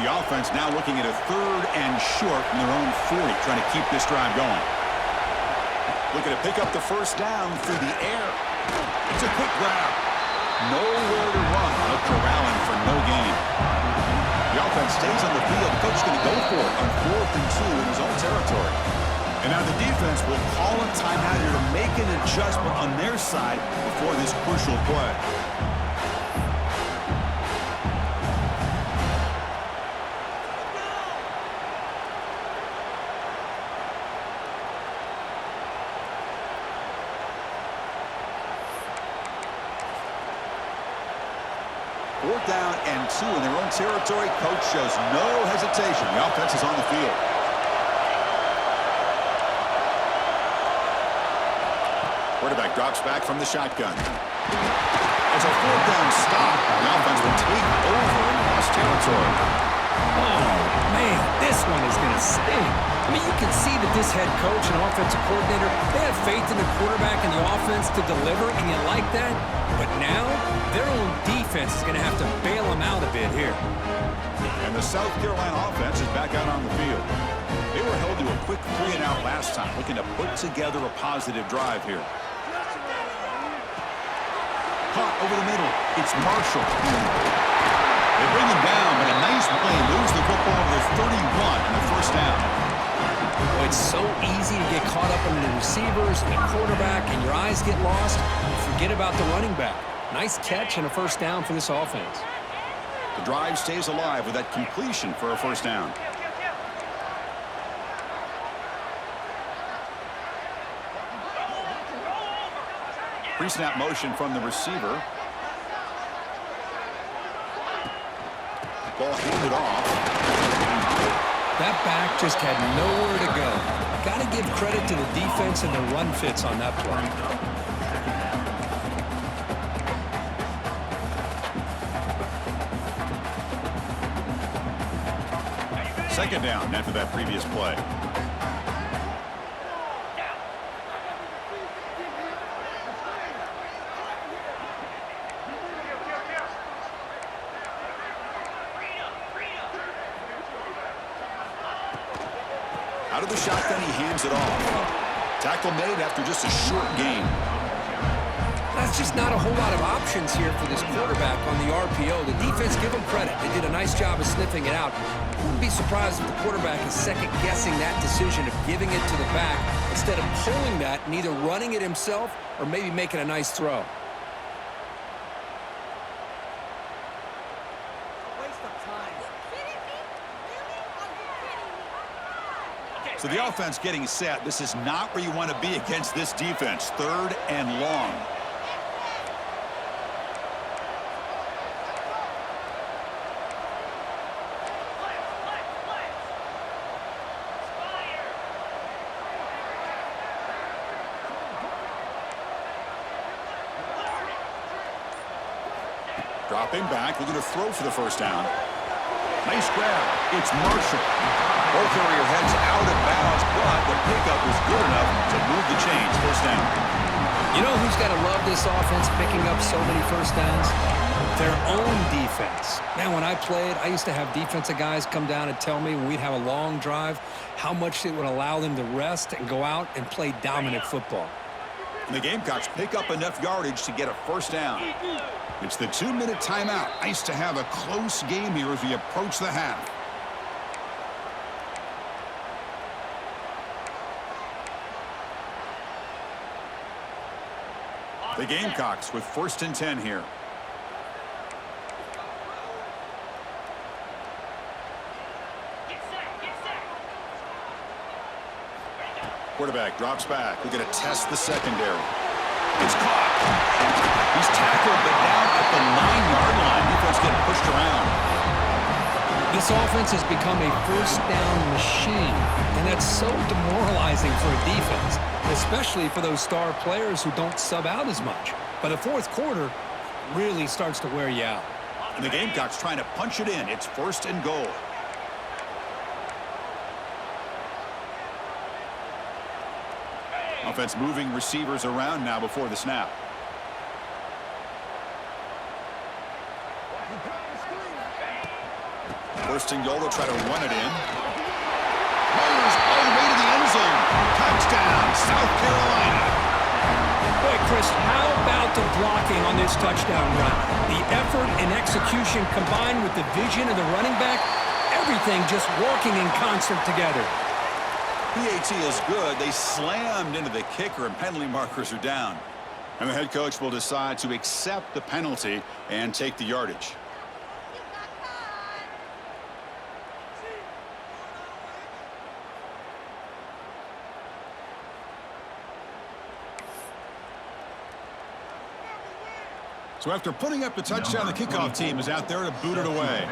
The offense now looking at a 3rd and short from their own 40, trying to keep this drive going. Looking to pick up the first down through the air. It's a quick grab. Nowhere to run. Corralling for no gain. The offense stays on the field. The coach is going to go for it on 4th and 2 in his own territory. And now the defense will call a timeout here to make an adjustment on their side before this crucial play. 4th down and 2 in their own territory. Coach shows no hesitation. The offense is on the field. Quarterback drops back from the shotgun. It's a 4th down stop. The offense will take over in lost territory. Oh, man, this one is going to sting. I mean, you can see that this head coach and offensive coordinator, they have faith in the quarterback and the offense to deliver, and you like that. But now, their own defense is going to have to bail them out a bit here. And the South Carolina offense is back out on the field. They were held to a quick 3-and-out last time, looking to put together a positive drive here. Caught over the middle. It's Marshall. They bring him down, but a nice play moves the football over 31 and a first down. Well, it's so easy to get caught up in the receivers and the quarterback, and your eyes get lost. You forget about the running back. Nice catch and a first down for this offense. The drive stays alive with that completion for a first down. Pre-snap motion from the receiver. Ball handed off. That back just had nowhere to go. Got to give credit to the defense and the run fits on that play. Second down after that previous play. Out of the shotgun, he hands it off. Tackle made after just a short gain. That's just not a whole lot of options here for this quarterback on the RPO. The defense, give them credit. They did a nice job of sniffing it out. Wouldn't be surprised if the quarterback is second-guessing that decision of giving it to the back instead of pulling that and either running it himself or maybe making a nice throw. So the offense getting set. This is not where you want to be against this defense. 3rd and long. Dropping back, looking to throw for the first down. Nice grab. It's Marshall. Ball carrier heads out of bounds, but the pickup is good enough to move the chains. First down. You know who's got to love this offense picking up so many first downs? Their own defense. Man, when I played, I used to have defensive guys come down and tell me when we'd have a long drive how much it would allow them to rest and go out and play dominant football. And the Gamecocks pick up enough yardage to get a first down. It's the 2-minute timeout. Nice to have a close game here as we approach the half. The Gamecocks with 1st and 10 here. Quarterback drops back. We're going to test the secondary. It's caught. He's tackled, but down at the 9-yard line. Defense getting pushed around. This offense has become a first down machine, and that's so demoralizing for a defense, especially for those star players who don't sub out as much. By the 4th quarter, really starts to wear you out. And the Gamecocks trying to punch it in. It's 1st and goal. Offense moving receivers around now before the snap. First and goal, they'll try to run it in. Motors all the way to the end zone. Touchdown, South Carolina. Boy, Chris, how about the blocking on this touchdown run? The effort and execution combined with the vision of the running back, everything just working in concert together. PAT is good. They slammed into the kicker, and penalty markers are down. And the head coach will decide to accept the penalty and take the yardage. So after putting up the touchdown, the kickoff team is out there to boot it away.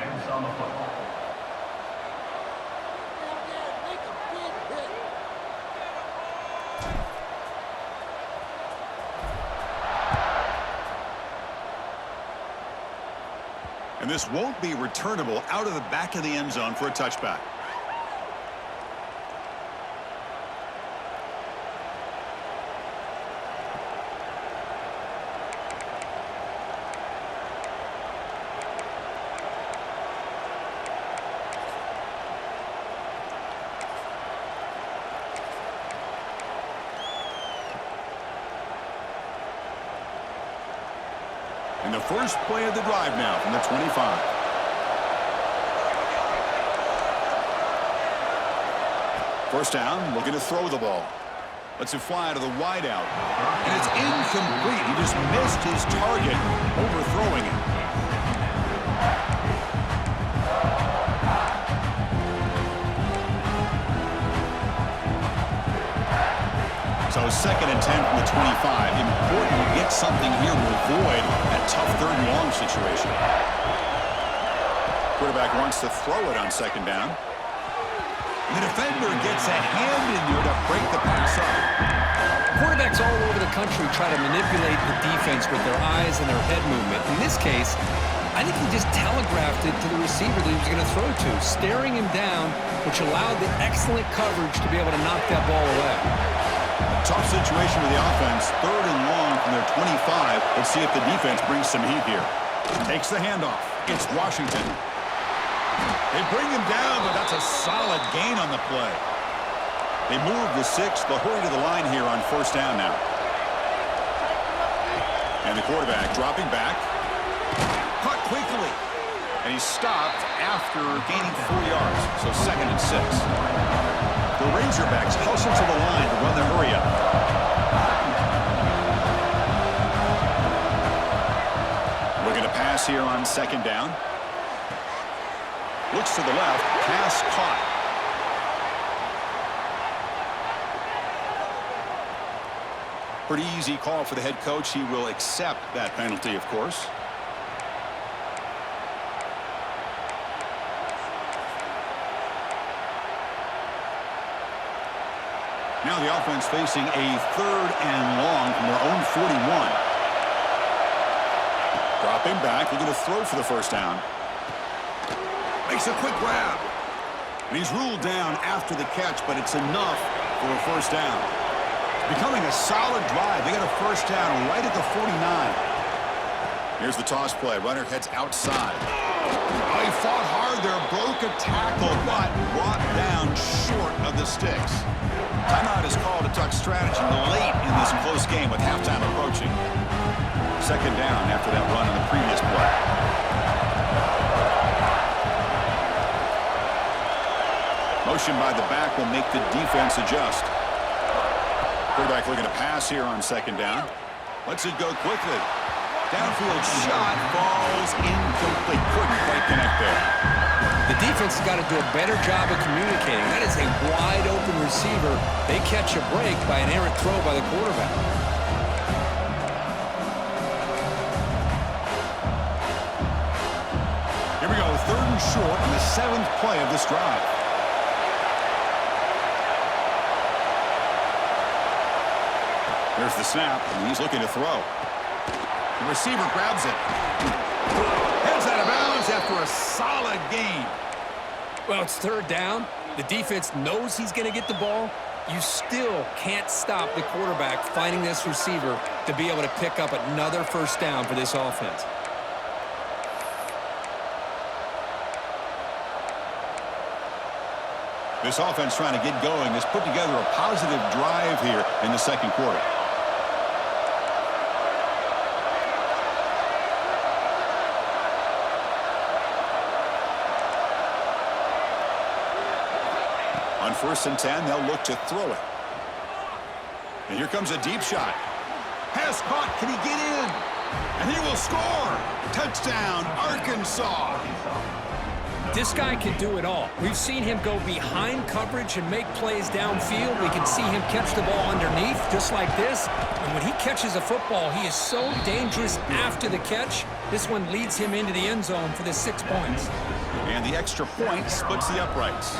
And this won't be returnable out of the back of the end zone for a touchback. And the first play of the drive now from the 25. First down, looking to throw the ball. Lets it fly to the wideout. And it's incomplete. He just missed his target, overthrowing it. So second and 10 from the 25. Important to get something here to avoid that tough third and long situation. Quarterback wants to throw it on second down. And the defender gets a hand in there to break the pass up. Quarterbacks all over the country try to manipulate the defense with their eyes and their head movement. In this case, I think he just telegraphed it to the receiver that he was going to throw to, staring him down, which allowed the excellent coverage to be able to knock that ball away. Tough situation with the offense. Third and long from their 25. Let's see if the defense brings some heat here. Takes the handoff. It's Washington. They bring him down, but that's a solid gain on the play. They move the 6. They'll hurry to the line here on first down now. And the quarterback dropping back. Caught quickly. And he's stopped after gaining 4 yards. So second and 6. The Razorbacks hustle to the line to run the hurry-up. Looking to pass here on second down. Looks to the left. Pass caught. Pretty easy call for the head coach. He will accept that penalty, of course. Now the offense facing a third and long from their own 41. Dropping back, looking to throw for the first down. Makes a quick grab. And he's ruled down after the catch, but it's enough for a first down. Becoming a solid drive. They got a first down right at the 49. Here's the toss play. Runner heads outside. Oh, he fought hard there, broke a tackle, but brought down short of the sticks. Timeout is called to talk strategy late in this close game with halftime approaching. Second down after that run in the previous play. Motion by the back will make the defense adjust. Quarterback looking to pass here on second down. Lets it go quickly. Downfield shot falls incomplete. Couldn't quite connect there. The defense has got to do a better job of communicating. That is a wide-open receiver. They catch a break by an errant throw by the quarterback. Here we go, third and short on the 7th play of this drive. There's the snap, and he's looking to throw. The receiver grabs it. Heads out of bounds after a solid gain. Well, it's third down. The defense knows he's going to get the ball. You still can't stop the quarterback finding this receiver to be able to pick up another first down for this offense. This offense trying to get going has put together a positive drive here in the second quarter. On 1st and 10, they'll look to throw it. And here comes a deep shot. Pass caught. Can he get in? And he will score. Touchdown, Arkansas. This guy can do it all. We've seen him go behind coverage and make plays downfield. We can see him catch the ball underneath, just like this. And when he catches a football, he is so dangerous after the catch. This one leads him into the end zone for the 6 points. And the extra point splits the uprights.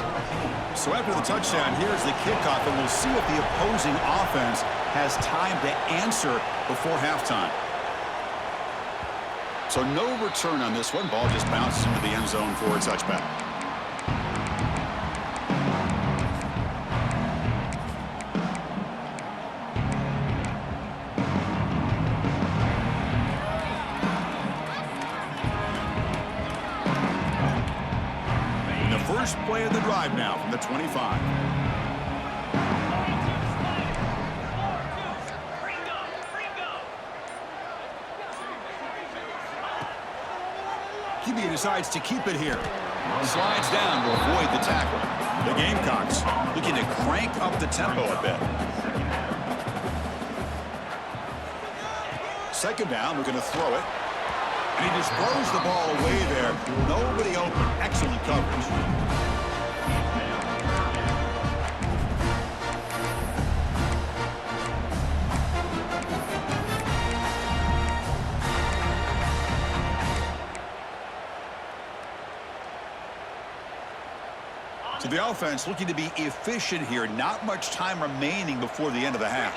So after the touchdown, here's the kickoff, and we'll see if the opposing offense has time to answer before halftime. So no return on this one. Ball just bounces into the end zone for a touchback. And the first play of the drive now from the 25. He decides to keep it here. Slides down to avoid the tackle. The Gamecocks looking to crank up the tempo a bit. Second down, looking to throw it. And he just throws the ball away there. Nobody open. Excellent coverage. So the offense looking to be efficient here. Not much time remaining before the end of the half.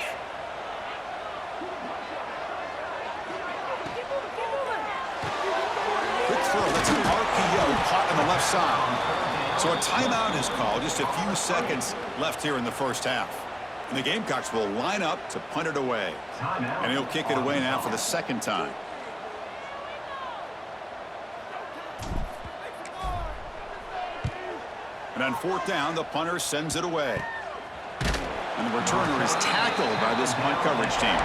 Quick throw. That's an RPO caught on the left side. So a timeout is called. Just a few seconds left here in the first half. And the Gamecocks will line up to punt it away. And he'll kick it away now for the second time. And on 4th down, the punter sends it away. And the returner is tackled by this punt coverage team.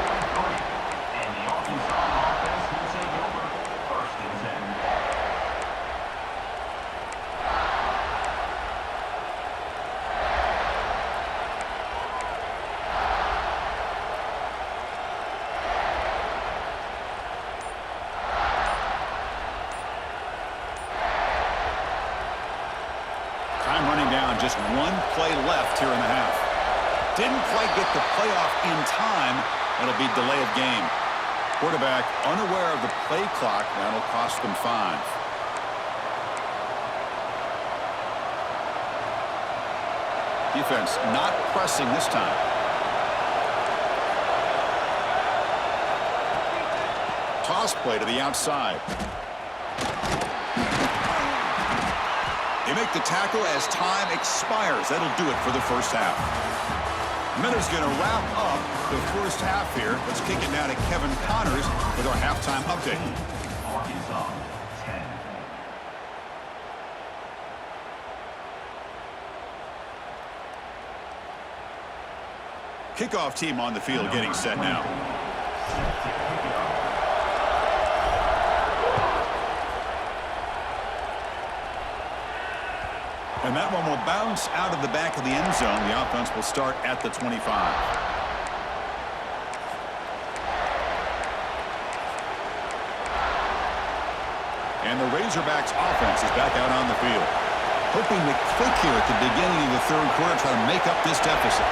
Just one play left here in the half. Didn't quite get the playoff in time. It'll be delay of game. Quarterback unaware of the play clock. That'll cost them 5. Defense not pressing this time. Toss play to the outside. They make the tackle as time expires. That'll do it for the first half. Miller's going to wrap up the first half here. Let's kick it now to Kevin Connors with our halftime update. Arkansas 10. Kickoff team on the field getting set now. And that one will bounce out of the back of the end zone. The offense will start at the 25. And the Razorbacks offense is back out on the field. Hoping to click here at the beginning of the third quarter, try to make up this deficit.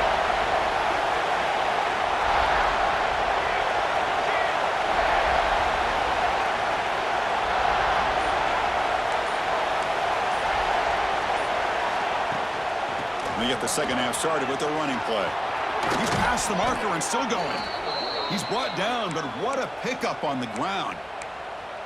They get the second half started with a running play. He's past the marker and still going. He's brought down, but what a pickup on the ground.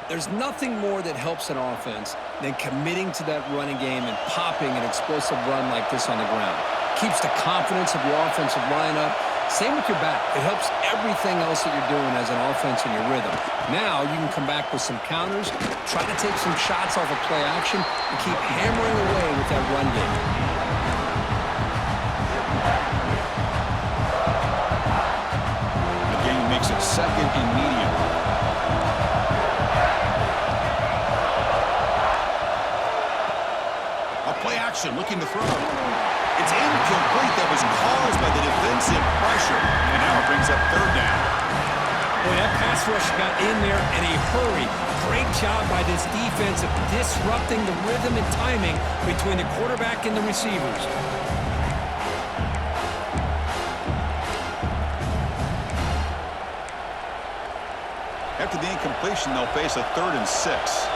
There's nothing more that helps an offense than committing to that running game and popping an explosive run like this on the ground. Keeps the confidence of your offensive lineup. Same with your back. It helps everything else that you're doing as an offense in your rhythm. Now you can come back with some counters, try to take some shots off of play action, and keep hammering away with that run game. makes it second and medium. A play action, looking to throw. It's incomplete. That was caused by the defensive pressure. And now it brings up third down. Boy, that pass rush got in there in a hurry. Great job by this defense of disrupting the rhythm and timing between the quarterback and the receivers. After the incompletion, they'll face a 3rd and 6.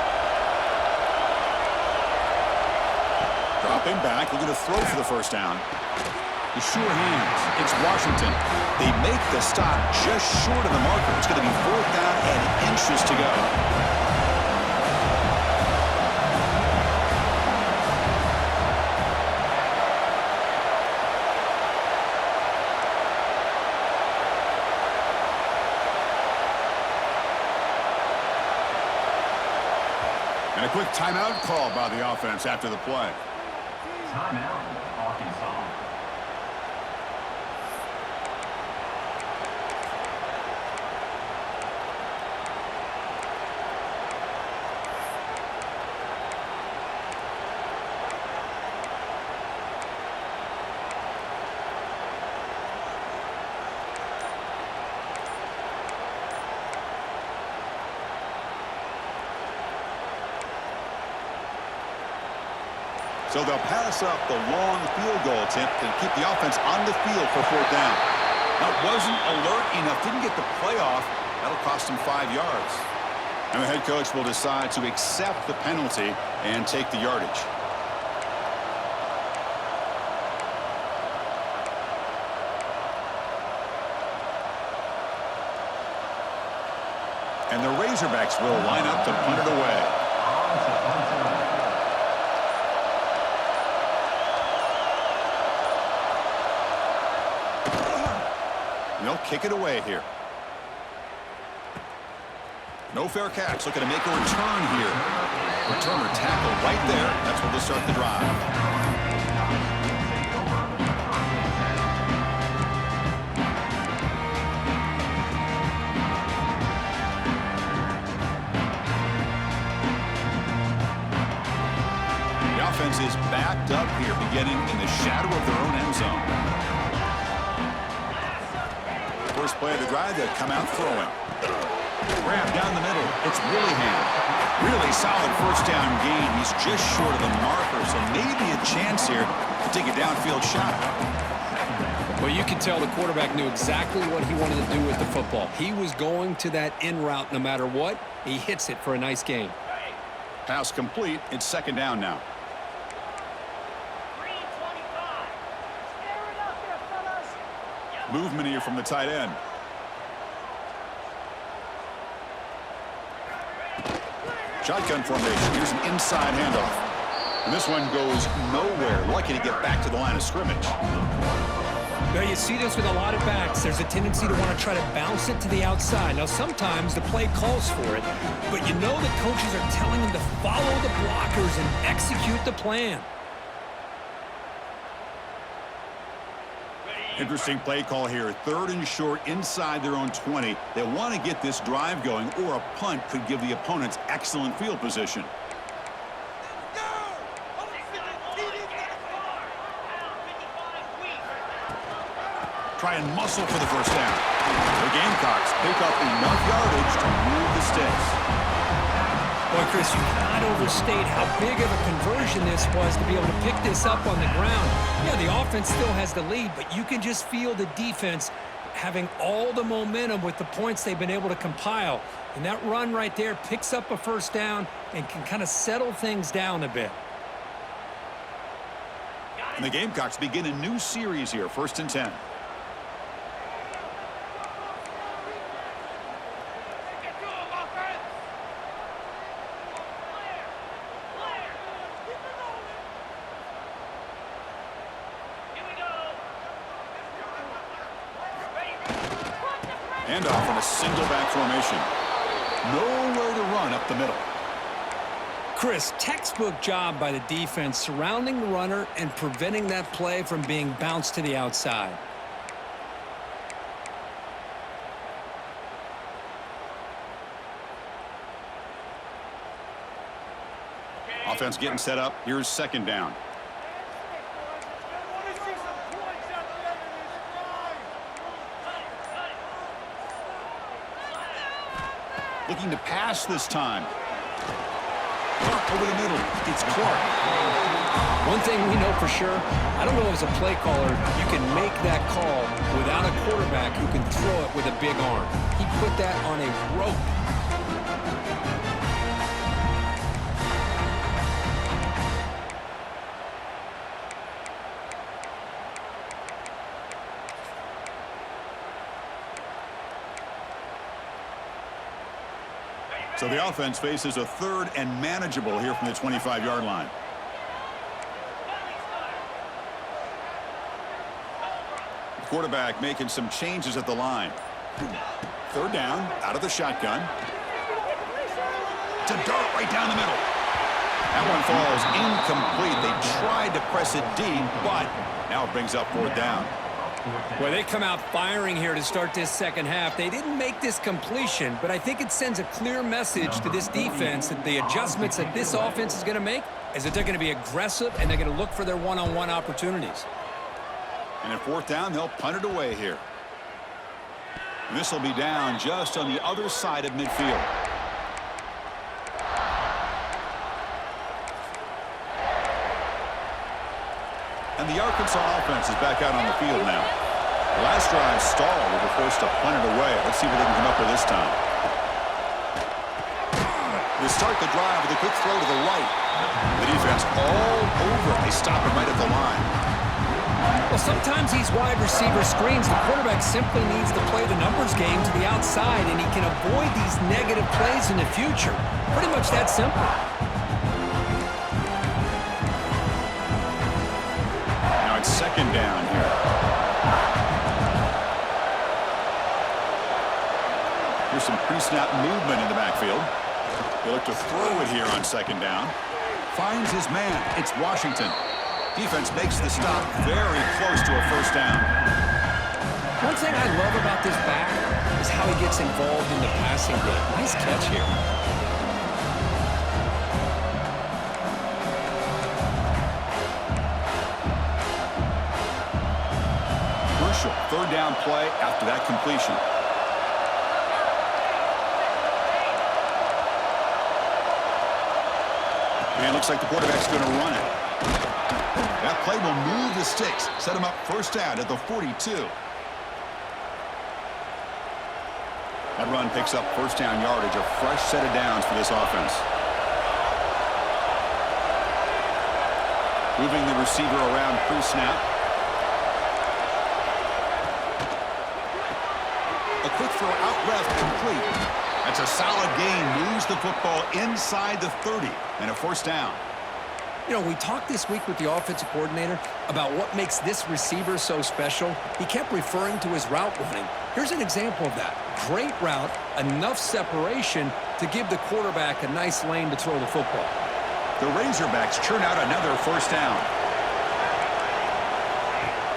Dropping back, looking to throw for the first down. The sure hands. It's Washington. They make the stop just short of the marker. It's going to be 4th down and inches to go. And a quick timeout call by the offense after the play. Timeout, Arkansas. So they'll pass up the long field goal attempt to keep the offense on the field for 4th down. Now, it wasn't alert enough, didn't get the play off. That'll cost him 5 yards. And the head coach will decide to accept the penalty and take the yardage. And the Razorbacks will line up to punt it away. They'll kick it away here. No fair catch. Looking to make a return here. Returner tackle right there. That's what will start the drive. The offense is backed up here, beginning in the shadow of their own end zone. First play of the drive, they'll come out throwing. Grab down the middle. It's Willingham. Really solid first down gain. He's just short of the marker, so maybe a chance here to take a downfield shot. Well, you can tell the quarterback knew exactly what he wanted to do with the football. He was going to that in route no matter what. He hits it for a nice gain. Pass complete. It's 2nd down now. Movement here from the tight end. Shotgun formation. Here's an inside handoff. And this one goes nowhere. Lucky to get back to the line of scrimmage. Now, you see this with a lot of backs. There's a tendency to want to try to bounce it to the outside. Now, sometimes the play calls for it, but you know the coaches are telling them to follow the blockers and execute the plan. Interesting play call here. 3rd and short inside their own 20. They want to get this drive going, or a punt could give the opponents excellent field position. Try and muscle for the first down. The Gamecocks pick up enough yardage to move the sticks. Boy, Chris, you cannot overstate how big of a conversion this was to be able to pick this up on the ground. Yeah, the offense still has the lead, but you can just feel the defense having all the momentum with the points they've been able to compile. And that run right there picks up a first down and can kind of settle things down a bit. And the Gamecocks begin a new series here, 1st and 10. Handoff in a single back formation. Nowhere to run up the middle. Chris, textbook job by the defense surrounding the runner and preventing that play from being bounced to the outside. Offense getting set up. Here's second down. Looking to pass this time. Over the middle. It's Clark. One thing we know for sure, I don't know as a play caller, you can make that call without a quarterback who can throw it with a big arm. He put that on a rope. So the offense faces a third and manageable here from the 25-yard line. The quarterback making some changes at the line. Third down, out of the shotgun. It's a dart right down the middle. That one falls incomplete. They tried to press it deep, but now it brings up fourth down. Well, they come out firing here to start this second half. They didn't make this completion, but I think it sends a clear message to this defense that the adjustments that this offense is going to make is that they're going to be aggressive and they're going to look for their one-on-one opportunities. And at fourth down, they'll punt it away here. And this will be down just on the other side of midfield. And the Arkansas offense is back out on the field now. The last drive stalled. They were forced to punt it away. Let's see what they can come up with this time. They start the drive with a quick throw to the right. The defense all over. They stop it right at the line. Well, sometimes these wide receiver screens, the quarterback simply needs to play the numbers game to the outside, and he can avoid these negative plays in the future. Pretty much that simple. Second down here. Here's some pre-snap movement in the backfield. They look to throw it here on second down. Finds his man. It's Washington. Defense makes the stop very close to a first down. One thing I love about this back is how he gets involved in the passing game. Nice catch here. Third down play after that completion. And it looks like the quarterback's going to run it. That play will move the sticks, set him up first down at the 42. That run picks up first down yardage, a fresh set of downs for this offense. Moving the receiver around pre-snap. Quick throw out left, complete. That's a solid gain. Moves the football inside the 30 and a first down. You know, we talked this week with the offensive coordinator about what makes this receiver so special. He kept referring to his route running. Here's an example of that. Great route, enough separation to give the quarterback a nice lane to throw the football. The Razorbacks churn out another first down.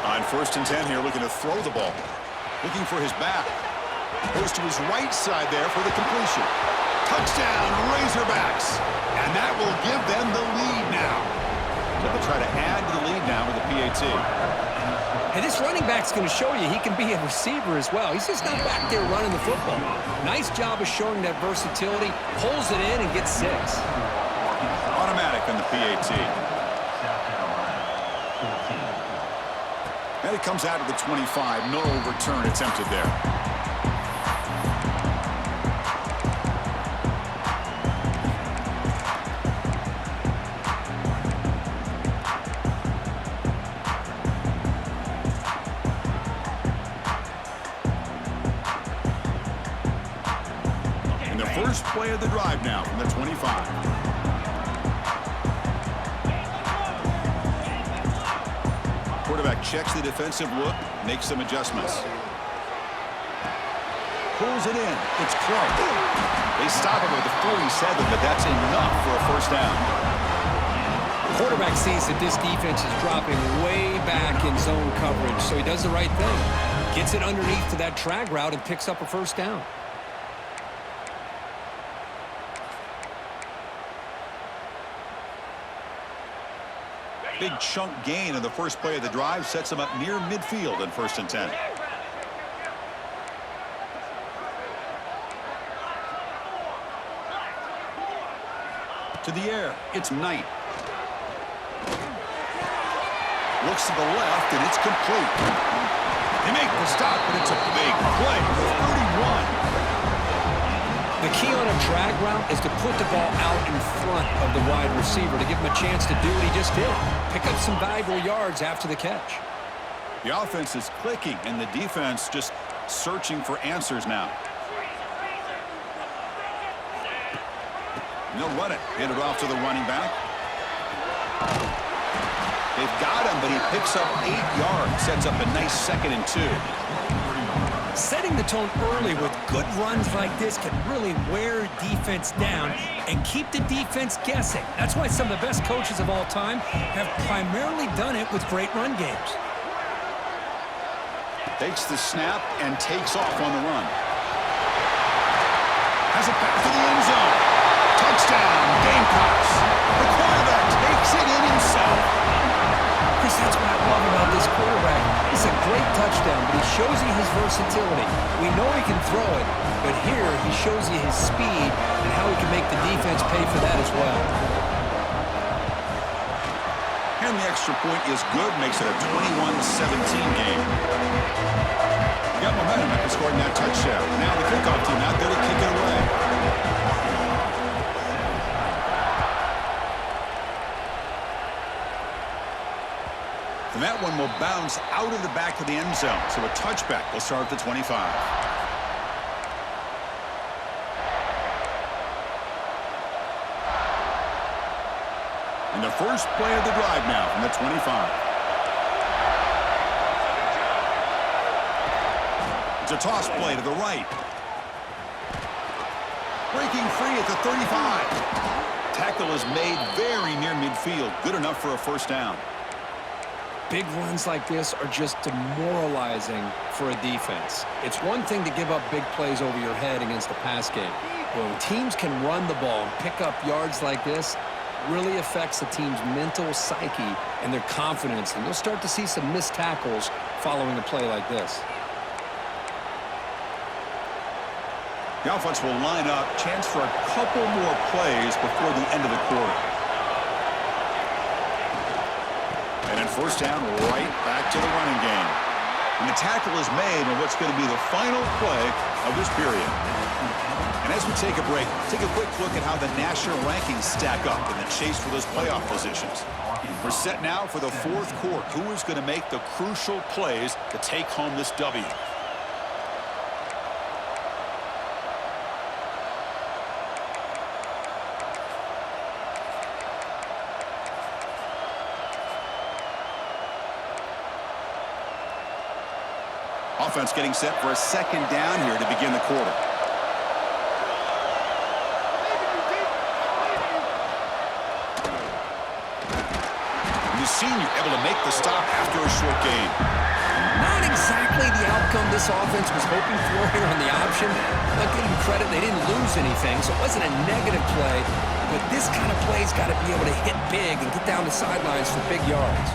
On 1st and 10 here, looking to throw the ball. Looking for his back. Goes to his right side there for the completion. Touchdown, Razorbacks. And that will give them the lead now. So they'll try to add to the lead now with a PAT. And this running back's going to show you he can be a receiver as well. He's just not back there running the football. Nice job of showing that versatility. Pulls it in and gets 6. Automatic on the PAT. And it comes out of the 25. No return attempted there. And the first play of the drive now from the 25. Quarterback checks the defensive look, makes some adjustments. Pulls it in. It's Clark. They stop him at the 47, but that's enough for a first down. The quarterback sees that this defense is dropping way back in zone coverage, so he does the right thing. Gets it underneath to that drag route and picks up a first down. Big chunk gain on the first play of the drive sets them up near midfield in 1st and 10. To the air, it's Knight. Looks to the left, and it's complete. They make the stop, but it's a big play for 31. The key on a drag route is to put the ball out in front of the wide receiver to give him a chance to do what he just did. Pick up some valuable yards after the catch. The offense is clicking, and the defense just searching for answers now. And they'll run it. Hand it off to the running back. They've got him, but he picks up 8 yards. Sets up a nice 2nd and 2. Setting the tone early with good runs like this can really wear defense down and keep the defense guessing. That's why some of the best coaches of all time have primarily done it with great run games. Takes the snap and takes off on the run. Has it back to the end zone. Touchdown, Gamecocks. The quarterback takes it in himself. Chris, that's what I love about this quarterback. It's a great touchdown, but he shows you his versatility. We know he can throw it, but here he shows you his speed and how he can make the defense pay for that as well. And the extra point is good, makes it a 21-17 game. Got momentum after scoring that touchdown. Now the kickoff team out there to kick it away. And that one will bounce out of the back of the end zone. So a touchback will start at the 25. And the first play of the drive now from the 25. It's a toss play to the right. Breaking free at the 35. Tackle is made very near midfield. Good enough for a 1st down. Big runs like this are just demoralizing for a defense. It's one thing to give up big plays over your head against the pass game. But when teams can run the ball and pick up yards like this, really affects the team's mental psyche and their confidence. And you'll start to see some missed tackles following a play like this. The offense will line up. Chance for a couple more plays before the end of the quarter. And then 1st down, right back to the running game. And the tackle is made on what's going to be the final play of this period. And as we take a break, take a quick look at how the national rankings stack up in the chase for those playoff positions. We're set now for the 4th quarter. Who is going to make the crucial plays to take home this W? Offense getting set for a 2nd down here to begin the quarter. The senior able to make the stop after a short gain. Not exactly the outcome this offense was hoping for here on the option. But give them credit, they didn't lose anything, so it wasn't a negative play. But this kind of play's got to be able to hit big and get down the sidelines for big yards.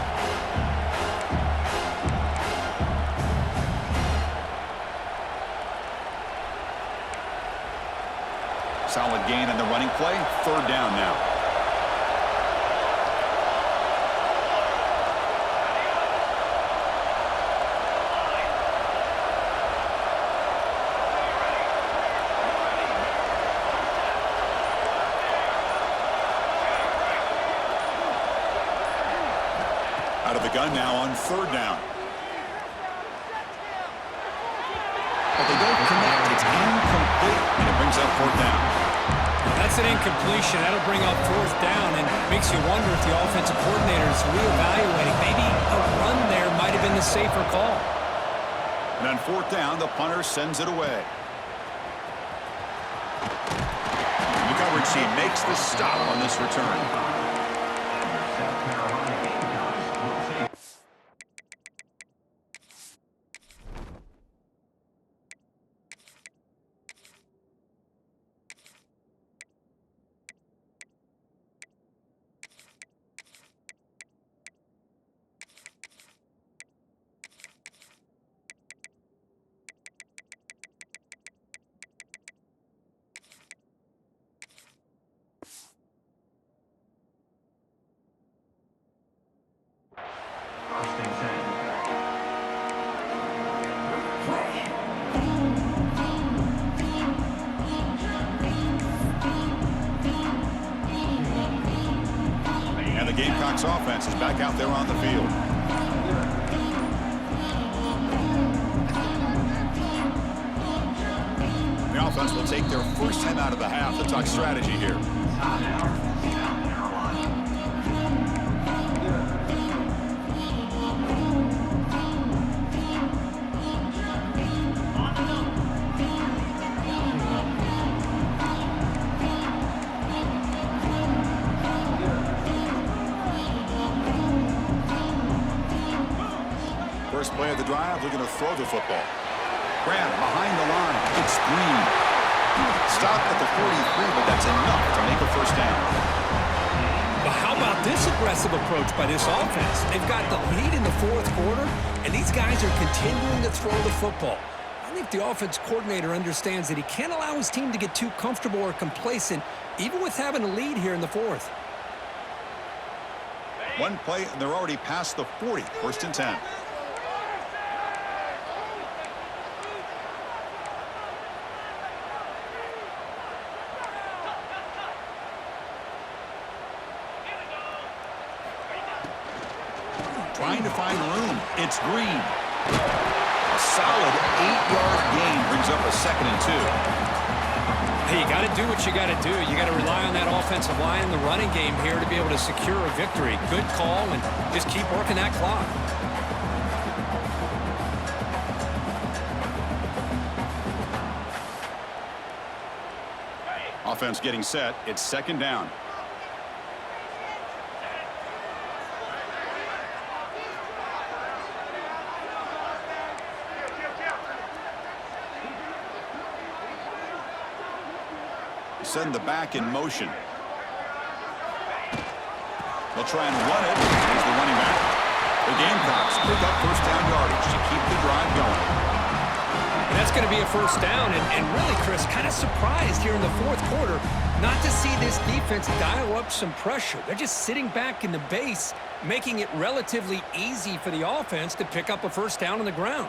Solid gain on the running play. 3rd down now. Out of the gun now on 3rd down. But they don't connect. It's incomplete, and it brings up 4th down. That's an incompletion. That'll bring up 4th down and makes you wonder if the offensive coordinator is reevaluating. Maybe a run there might have been the safer call. And on 4th down, the punter sends it away. The coverage team makes the stop on this return. The Gamecocks offense is back out there on the field. The offense will take their first time out of the half to talk strategy here. First play of the drive, they're going to throw the football. Graham behind the line. It's Green. Stopped at the 43, but that's enough to make a first down. But how about this aggressive approach by this offense? They've got the lead in the fourth quarter, and these guys are continuing to throw the football. I think the offense coordinator understands that he can't allow his team to get too comfortable or complacent, even with having a lead here in the fourth. One play, and they're already past the 40. First and 10. Trying to find room. It's Green. A solid 8-yard gain brings up a 2nd and 2. Hey, you got to do what you got to do. You got to rely on that offensive line and the running game here to be able to secure a victory. Good call, and just keep working that clock. Offense getting set. It's 2nd down. Send the back in motion. They'll try and run it. Here's the running back. The Gamecocks pick up first down yardage to keep the drive going. And that's going to be a first down. And really, Chris, kind of surprised here in the fourth quarter not to see this defense dial up some pressure. They're just sitting back in the base, making it relatively easy for the offense to pick up a first down on the ground.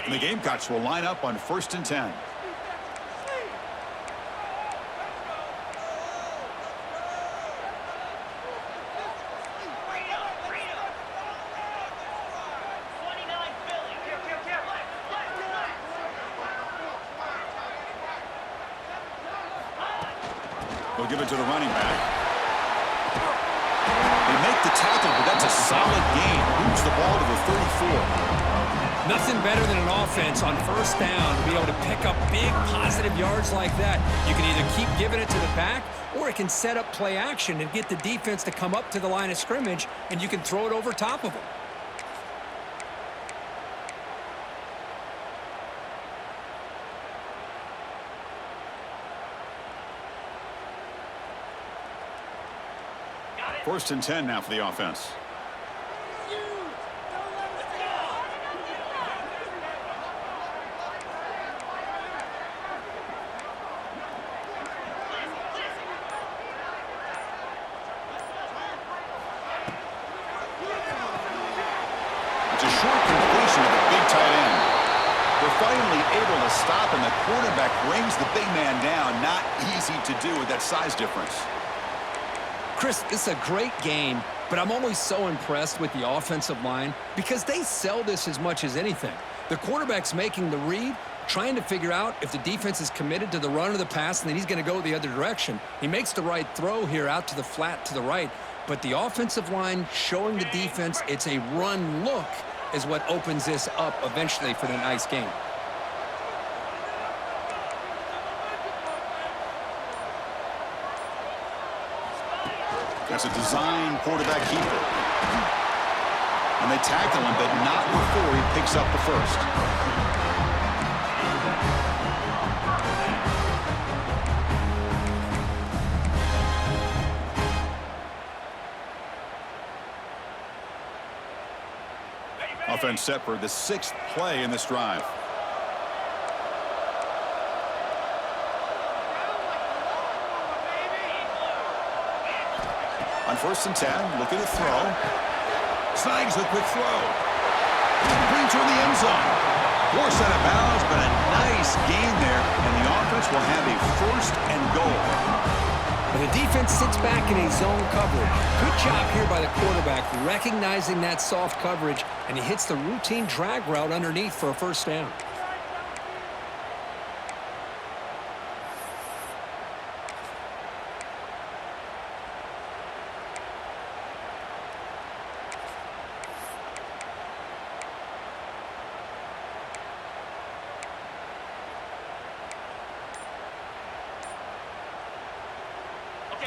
And the Gamecocks will line up on 1st and 10. They'll give it to the running back. They make the tackle, but that's a solid gain. Moves the ball to the 34. Nothing better than an offense on first down to be able to pick up big positive yards like that. You can either keep giving it to the back, or it can set up play action and get the defense to come up to the line of scrimmage, and you can throw it over top of them. First and 10 now for the offense. It's a short completion of the big tight end. They're finally able to stop, and the quarterback brings the big man down. Not easy to do with that size difference. Chris, it's a great game, but I'm always so impressed with the offensive line because they sell this as much as anything. The quarterback's making the read, trying to figure out if the defense is committed to the run or the pass, and then he's going to go the other direction. He makes the right throw here out to the flat to the right, but the offensive line showing the defense it's a run look is what opens this up eventually for the nice game. That's a design quarterback keeper. And they tackle him, but not before he picks up the first. Offense set for the 6th play in this drive. On 1st and 10, look at the throw. Snags the quick throw. Green toward the end zone. Forced out of bounds, but a nice gain there, and the offense will have a 1st and goal. And the defense sits back in a zone coverage. Good job here by the quarterback recognizing that soft coverage, and he hits the routine drag route underneath for a first down.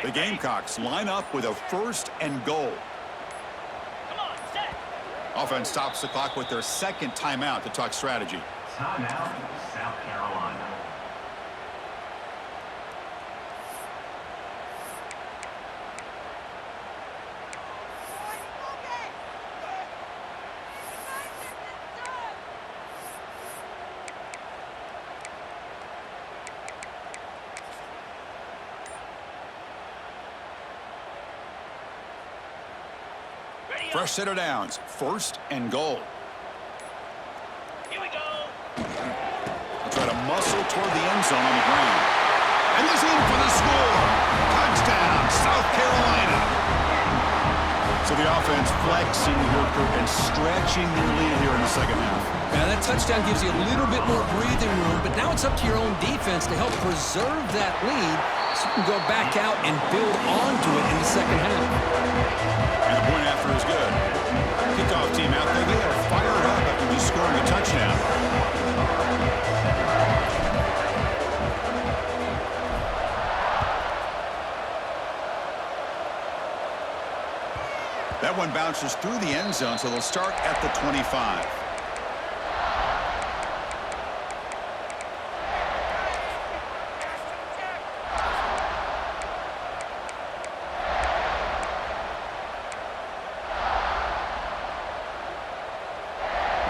The Gamecocks line up with a 1st and goal. Come on, set. Offense stops the clock with their second timeout to talk strategy. Timeout, South Carolina. Fresh set of downs, 1st and goal. Here we go. They'll try to muscle toward the end zone on the ground. And he's in for the score. Touchdown, South Carolina. So the offense flexing here and stretching their lead here in the second half. Now that touchdown gives you a little bit more breathing room, but now it's up to your own defense to help preserve that lead so you can go back out and build onto it in the second half. And the point after is good. Kickoff team out there, they are fired up after just scoring a touchdown. That one bounces through the end zone, so they'll start at the 25.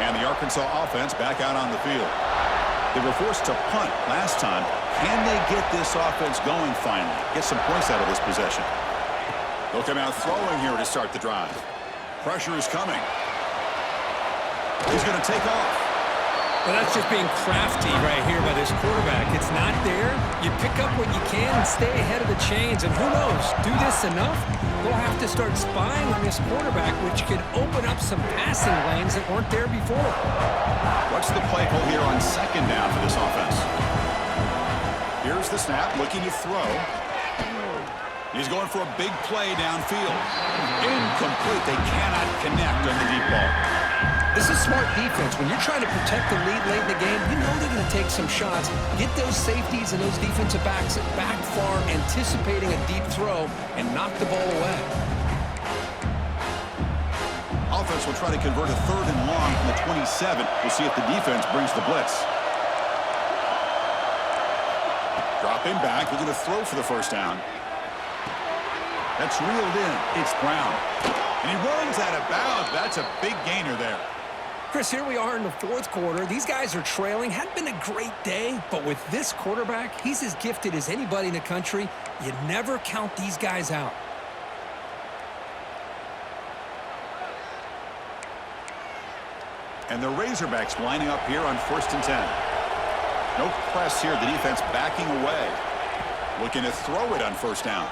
And the Arkansas offense back out on the field. They were forced to punt last time. Can they get this offense going finally? Get some points out of this possession. They'll come out throwing here to start the drive. Pressure is coming. He's going to take off. Well, that's just being crafty right here by this quarterback. It's not there. You pick up what you can and stay ahead of the chains. And who knows, do this enough, they'll have to start spying on this quarterback, which could open up some passing lanes that weren't there before. What's the play call here on second down for this offense? Here's the snap, looking to throw. He's going for a big play downfield. Incomplete. They cannot connect on the deep ball. This is smart defense. When you're trying to protect the lead late in the game, you know they're going to take some shots. Get those safeties and those defensive backs back far, anticipating a deep throw, and knock the ball away. Offense will try to convert a 3rd and long from the 27. We'll see if the defense brings the blitz. Dropping back, looking to throw for the first down. That's reeled in. It's Brown. And he runs out of bounds. That's a big gainer there. Chris, here we are in the 4th quarter. These guys are trailing. Hadn't been a great day, but with this quarterback, he's as gifted as anybody in the country. You never count these guys out. And the Razorbacks lining up here on 1st and 10. No press here. The defense backing away. Looking to throw it on first down.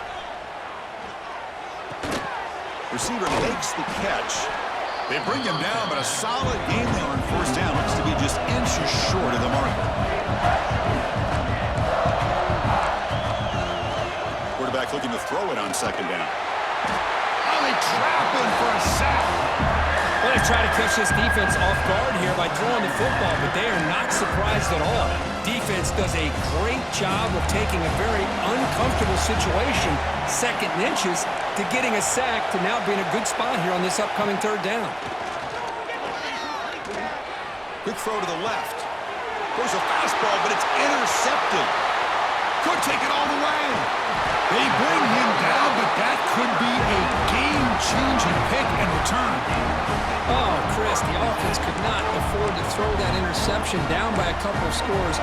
Receiver makes the catch. They bring him down, but a solid game there on first down. Looks to be just inches short of the marker. Quarterback looking to throw it on second down. Oh, they trap him for a sack. Well, they try to catch this defense off guard here by throwing the football, but they are not surprised at all. Defense does a great job of taking a very uncomfortable situation, 2nd and inches, to getting a sack to now being a good spot here on this upcoming 3rd down. Quick throw to the left. Goes a fastball, but it's intercepted. Could take it all the way. They bring him down, but that could be a game-changing pick and return. Oh, Chris, the offense could not afford to throw that interception down by a couple of scores.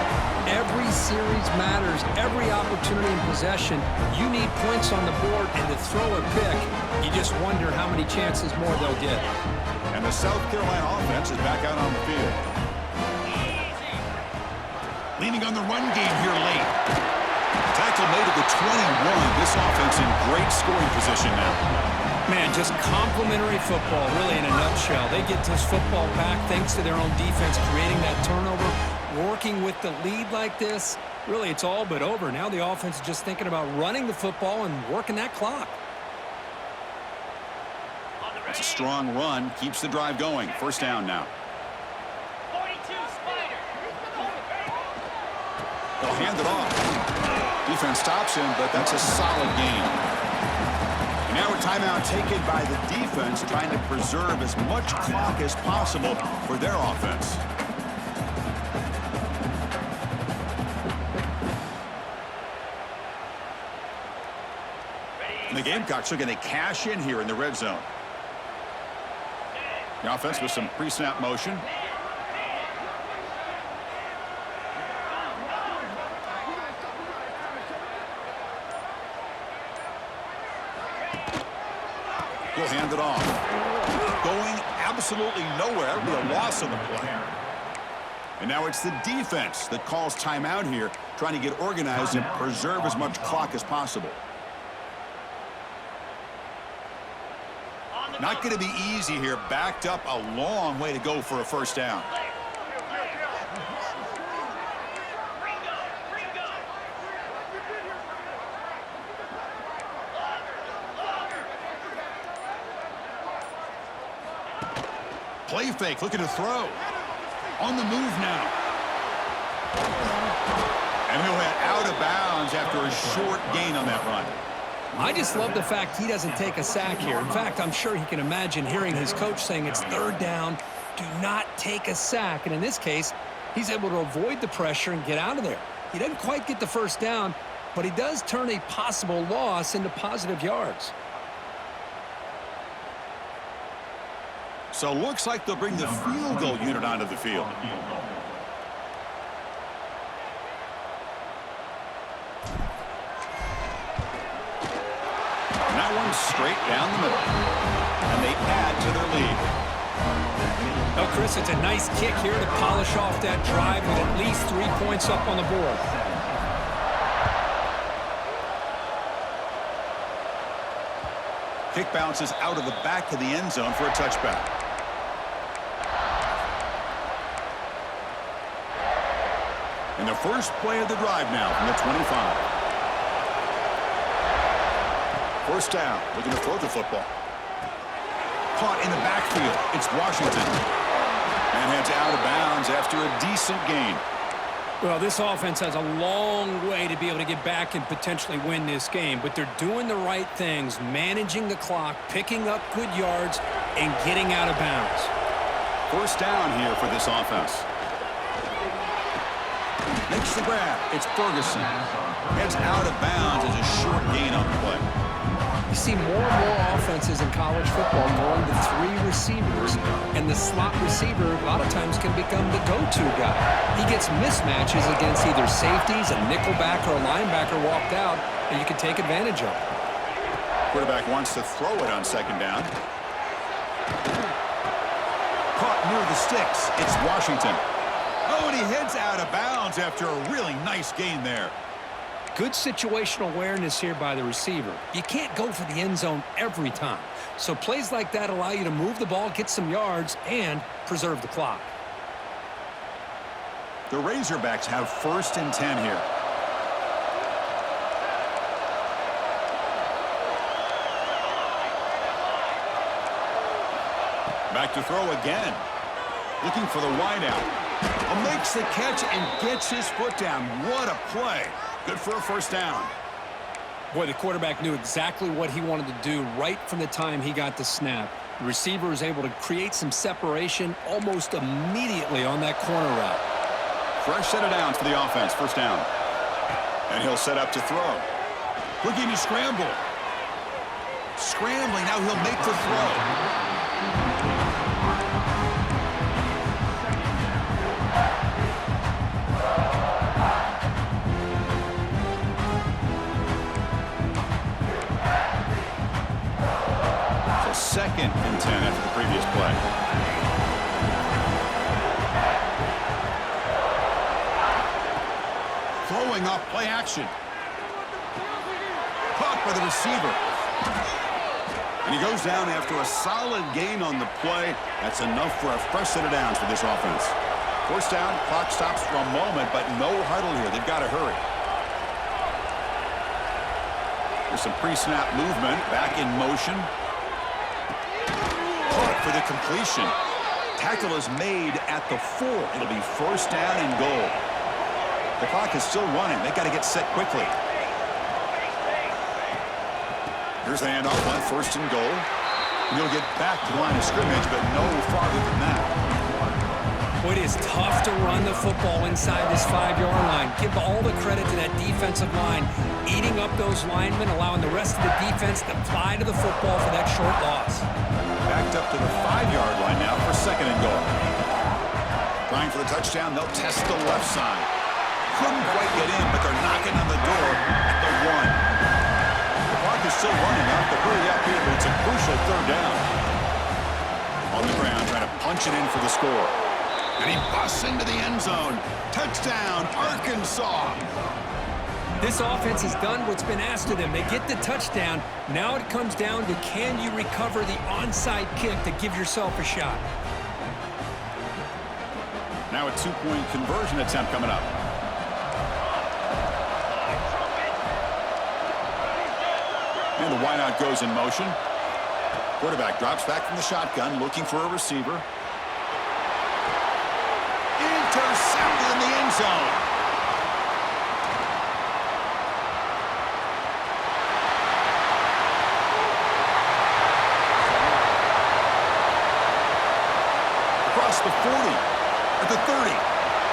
Every series matters. Every opportunity in possession. You need points on the board, and to throw a pick, you just wonder how many chances more they'll get. And the South Carolina offense is back out on the field. Leaning on the run game here late. Tackle made at the 21. This offense in great scoring position now. Man, just complimentary football, really, in a nutshell. They get this football back thanks to their own defense, creating that turnover, working with the lead like this. Really, it's all but over. Now the offense is just thinking about running the football and working that clock. It's a strong run. Keeps the drive going. First down now. 42, Spider. They'll hand it off. Defense stops him, but that's a solid gain. And now a timeout taken by the defense, trying to preserve as much clock as possible for their offense. And the Gamecocks are going to cash in here in the red zone. The offense with some pre-snap motion. Will hand it off. Going absolutely nowhere with a loss on the play. And now it's the defense that calls timeout here, trying to get organized and preserve as much clock as possible. Not going to be easy here. Backed up a long way to go for a first down. Play fake, looking to throw. On the move now. And he'll head out of bounds after a short gain on that run. I just love the fact he doesn't take a sack here. In fact, I'm sure he can imagine hearing his coach saying it's third down, do not take a sack. And in this case, he's able to avoid the pressure and get out of there. He doesn't quite get the first down, but he does turn a possible loss into positive yards. So looks like they'll bring the field goal unit onto the field. And that one straight down the middle. And they add to their lead. Oh, Chris, it's a nice kick here to polish off that drive with at least 3 points up on the board. Kick bounces out of the back of the end zone for a touchback. And the first play of the drive now from the 25. First down, looking to throw the football. Caught in the backfield. It's Washington. And heads out of bounds after a decent gain. Well, this offense has a long way to be able to get back and potentially win this game, but they're doing the right things, managing the clock, picking up good yards, and getting out of bounds. First down here for this offense. Makes the grab. It's Ferguson. Heads out of bounds as a short gain on the play. You see more and more offenses in college football going to 3 receivers, and the slot receiver a lot of times can become the go-to guy. He gets mismatches against either safeties, a nickelback, or a linebacker walked out, and you can take advantage of it. Quarterback wants to throw it on second down. Caught near the sticks. It's Washington. Oh, and he heads out of bounds after a really nice gain there. Good situational awareness here by the receiver. You can't go for the end zone every time. So plays like that allow you to move the ball, get some yards, and preserve the clock. The Razorbacks have first and 10 here. Back to throw again. Looking for the wideout. Makes the catch and gets his foot down. What a play. Good for a first down. Boy, the quarterback knew exactly what he wanted to do right from the time he got the snap. The receiver was able to create some separation almost immediately on that corner route. Fresh set of downs for the offense. First down. And he'll set up to throw. Looking to scramble. Scrambling. Now he'll make the throw. Second and 10 after the previous play. Throwing off play action. Caught by the receiver. And he goes down after a solid gain on the play. That's enough for a fresh set of downs for this offense. First down, clock stops for a moment, but no huddle here. They've got to hurry. There's some pre-snap movement. Back in motion. Caught for the completion. Tackle is made at the 4. It'll be first down and goal. The clock is still running. They've got to get set quickly. Here's the handoff on first and goal. And he'll get back to the line of scrimmage, but no farther than that. Boy, it is tough to run the football inside this 5-yard line. Give all the credit to that defensive line, eating up those linemen, allowing the rest of the defense to fly to the football for that short loss. Backed up to the 5-yard line now for second and goal. Trying for the touchdown, they'll test the left side. Couldn't quite get in, but they're knocking on the door at the 1. The clock is still running. They have to hurry up here, but it's a crucial third down. On the ground, trying to punch it in for the score. And he busts into the end zone. Touchdown, Arkansas. This offense has done what's been asked of them. They get the touchdown. Now it comes down to, can you recover the onside kick to give yourself a shot? Now a 2-point conversion attempt coming up. And the wideout goes in motion. Quarterback drops back from the shotgun, looking for a receiver. Intercepted in the end zone. Across the 40, at the 30,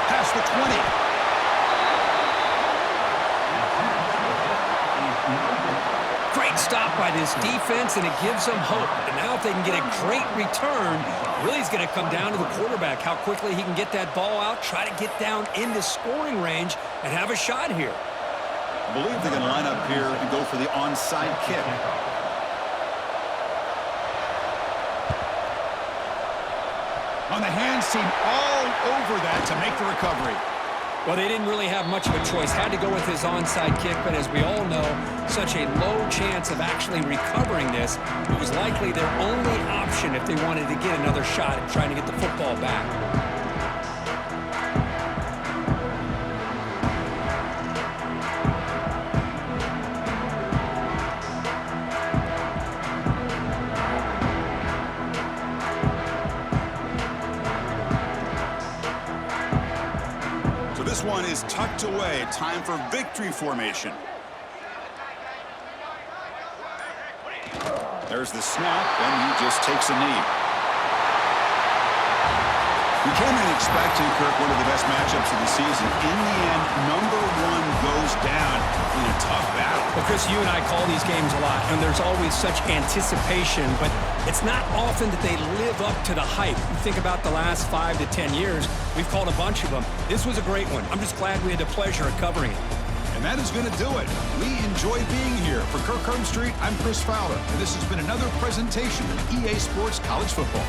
past the 20. Great stop by this defense, and it gives them hope. And now if they can get a great return, really it's going to come down to the quarterback, how quickly he can get that ball out, try to get down into scoring range, and have a shot here. I believe they're going to line up here and go for the onside kick. On the hands team all over that to make the recovery. Well, they didn't really have much of a choice. Had to go with his onside kick, but as we all know, such a low chance of actually recovering this. It was likely their only option if they wanted to get another shot at trying to get the football back. This one is tucked away. Time for victory formation. There's the snap, and he just takes a knee. We came in expecting, Kirk, one of the best matchups of the season. In the end, number 1 goes down in a tough battle. Well, Chris, you and I call these games a lot, and there's always such anticipation, but it's not often that they live up to the hype. You think about the last 5 to 10 years, we've called a bunch of them. This was a great one. I'm just glad we had the pleasure of covering it. And that is going to do it. We enjoy being here. For Kirk Street, I'm Chris Fowler, and this has been another presentation of EA Sports College Football.